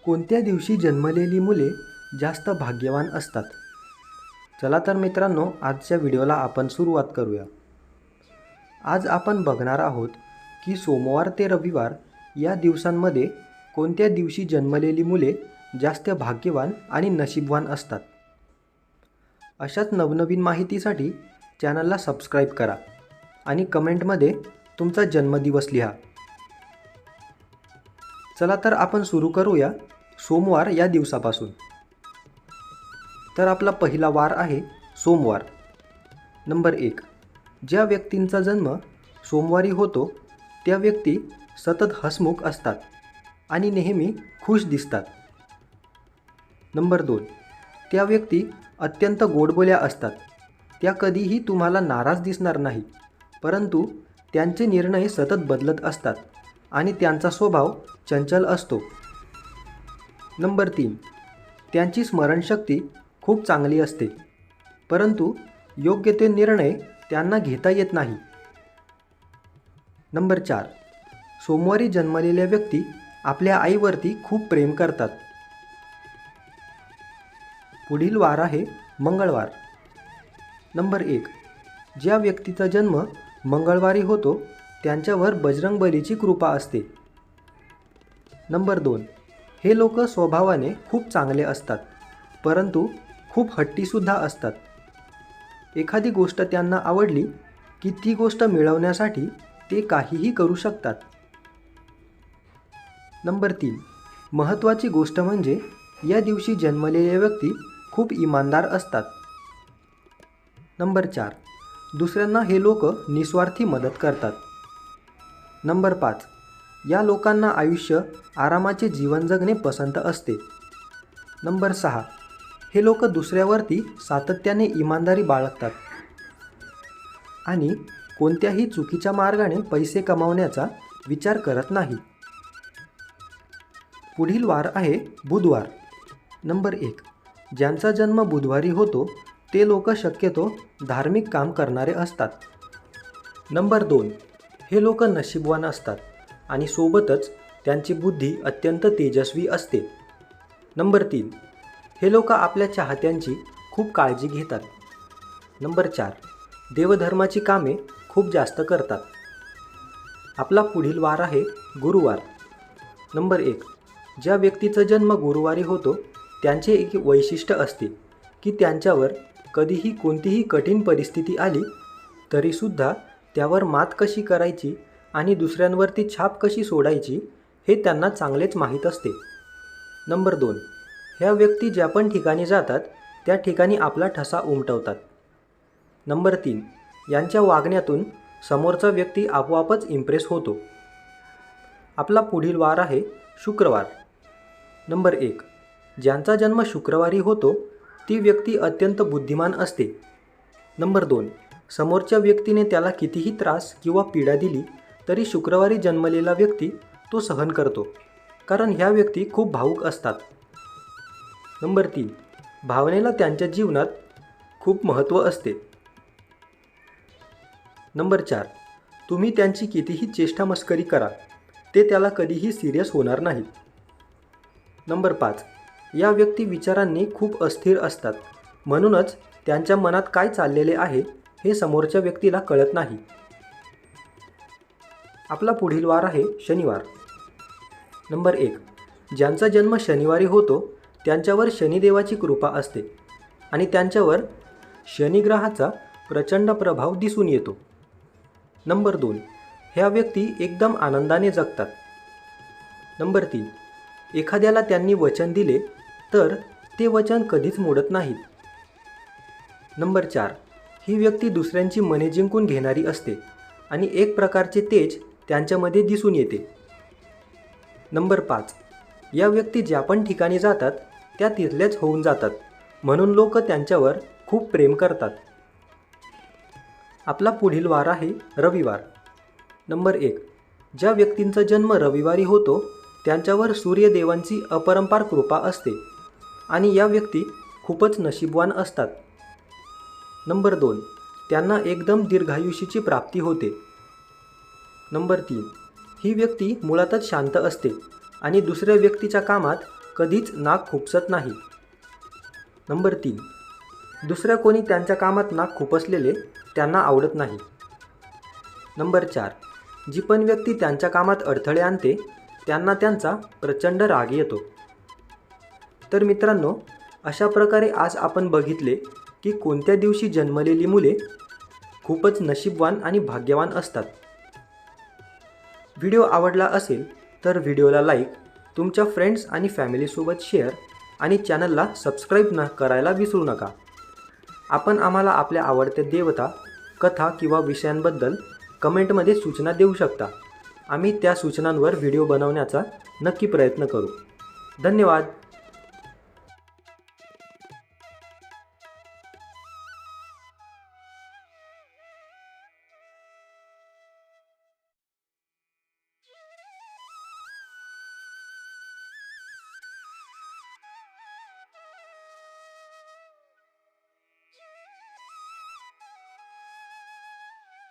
कोणत्या दिवशी जन्मलेली मुले जास्त भाग्यवान असतात? चला तर मित्रांनो, आजच्या व्हिडिओला आपण सुरुवात करूया. आज आपण बघणार आहोत की सोमवार ते रविवार या दिवसांमध्ये कोणत्या दिवशी जन्मलेली मुले जास्त भाग्यवान आणि नशीबवान असतात. अशाच नवनवीन माहितीसाठी चॅनलला सबस्क्राईब करा आणि कमेंटमध्ये तुमचा जन्मदिवस लिहा. चला तर आपण सुरू करूया सोमवार या दिवसापासून. तर आपला पहिला वार आहे सोमवार. नंबर 1. ज्या व्यक्तींचा जन्म सोमवारी होतो त्या व्यक्ती सतत हसमुख असतात आणि नेहमी खुश दिसतात. नंबर 2. त्या व्यक्ती अत्यंत गोडबोल्या असतात. त्या कधीही तुम्हाला नाराज दिसणार नाही, परंतु त्यांचे निर्णय सतत बदलत असतात आणि त्यांचा स्वभाव चंचल असतो. नंबर 3. त्यांची स्मरणशक्ती खूप चांगली असते, परंतु योग्य ते निर्णय त्यांना घेता येत नाही. नंबर 4. सोमवारी जन्मलेल्या व्यक्ती आपल्या आईवरती खूप प्रेम करतात. पुढील वार आहे मंगळवार. नंबर 1. ज्या व्यक्तीचा जन्म मंगळवारी होतो त्यांच्यावर बजरंगबलीची कृपा असते. नंबर 2. हे लोक स्वभावाने खूप चांगले असतात, परंतु खूप हट्टीसुद्धा असतात. एखादी गोष्ट त्यांना आवडली की ती गोष्ट मिळवण्यासाठी ते काहीही करू शकतात. नंबर 3. महत्त्वाची गोष्ट म्हणजे या दिवशी जन्मलेले व्यक्ती खूप इमानदार असतात. नंबर 4. दुसऱ्यांना हे लोक निस्वार्थी मदत करतात. नंबर 5. या लोकांना आयुष्य आरामाचे जीवन जगणे पसंत असते. नंबर 6. हे लोक दुसऱ्यावरती सातत्याने इमानदारी बाळगतात आणि कोणत्याही चुकीच्या मार्गाने पैसे कमावण्याचा विचार करत नाही. पुढील वार आहे बुधवार. नंबर 1. ज्यांचा जन्म बुधवारी होतो ते लोक शक्यतो धार्मिक काम करणारे असतात. नंबर 2. हे लोक नशीबवान असतात आणि सोबतच त्यांची बुद्धी अत्यंत तेजस्वी असते. नंबर 3. हे लोक आपल्या चाहत्यांची खूप काळजी घेतात. नंबर 4. देवधर्माची कामे खूप जास्त करतात. आपला पुढील वार आहे गुरुवार. नंबर 1. ज्या व्यक्तीचा जन्म गुरुवारी होतो त्यांचे एक वैशिष्ट्य असते की त्यांच्यावर कधीही कोणतीही कठीण परिस्थिती आली तरीसुद्धा त्यावर मात कशी करायची आणि दुसऱ्यांवरती छाप कशी सोडायची हे त्यांना चांगलेच माहीत असते. नंबर 2. ह्या व्यक्ती ज्या पण ठिकाणी जातात त्या ठिकाणी आपला ठसा उमटवतात. नंबर 3. यांच्या वागण्यातून समोरचा व्यक्ती आपोआपच इम्प्रेस होतो. आपला पुढील वार आहे शुक्रवार. नंबर 1. ज्यांचा जन्म शुक्रवारी होतो ती व्यक्ती अत्यंत बुद्धिमान असते. नंबर 2. समोरच्या व्यक्तीने त्याला कितीही त्रास किंवा पीडा दिली तरी शुक्रवारी जन्मलेला व्यक्ती तो सहन करतो, कारण ह्या व्यक्ती खूप भावुक असतात. नंबर 3. भावनेला त्यांच्या जीवनात खूप महत्त्व असते. नंबर 4. तुम्ही त्यांची कितीही चेष्टा मस्करी करा ते त्याला कधीही सिरियस होणार नाहीत. नंबर 5. या व्यक्ती विचारांनी खूप अस्थिर असतात, म्हणूनच त्यांच्या मनात काय चाललेले आहे हे समोरच्या व्यक्तीला कळत नाही. आपला पुढील वार आहे शनिवार. नंबर 1. ज्यांचा जन्म शनिवारी होतो त्यांच्यावर शनिदेवाची कृपा असते आणि त्यांच्यावर शनिग्रहाचा प्रचंड प्रभाव दिसून येतो. नंबर 2. ह्या व्यक्ती एकदम आनंदाने जगतात. नंबर 3. एखाद्याला त्यांनी वचन दिले तर ते वचन कधीच मोडत नाहीत. नंबर 4. ही व्यक्ती दुसऱ्यांची मने जिंकून घेणारी असते आणि एक प्रकारचे तेज त्यांच्यामध्ये दिसून येते. नंबर 5. या व्यक्ती ज्या पण ठिकाणी जातात त्या तिथल्याच होऊन जातात, म्हणून लोक त्यांच्यावर खूप प्रेम करतात. आपला पुढील वार आहे रविवार. नंबर 1. ज्या व्यक्तींचा जन्म रविवारी होतो त्यांच्यावर सूर्यदेवांची अपरंपार कृपा असते आणि या व्यक्ती खूपच नशीबवान असतात. नंबर 2. त्यांना एकदम दीर्घायुष्याची प्राप्ती होते. नंबर 3. ही व्यक्ती मुळातच शांत असते आणि दुसऱ्या व्यक्तीच्या कामात कधीच नाक खुपसत नाही. नंबर 3. दुसऱ्या कोणी त्यांच्या कामात नाक खुपसलेले त्यांना आवडत नाही. नंबर 4. जी पण व्यक्ती त्यांच्या कामात अडथळे आणते त्यांना त्यांचा प्रचंड राग येतो. तर मित्रांनो, अशा प्रकारे आज आपण बघितले की कोणत्या दिवशी जन्मलेली मुले खूपच नशीबवान आणि भाग्यवान असतात. व्हिडिओ आवडला असेल तर व्हिडिओला लाईक, तुमच्या फ्रेंड्स आणि फॅमिलीसोबत शेअर आणि चॅनलला सबस्क्राईब करायला विसरू नका. आपण आम्हाला आपल्या आवडत्या देवता, कथा किंवा विषयांबद्दल कमेंटमध्ये सूचना देऊ शकता. आम्ही त्या सूचनांवर व्हिडिओ बनवण्याचा नक्की प्रयत्न करू. धन्यवाद.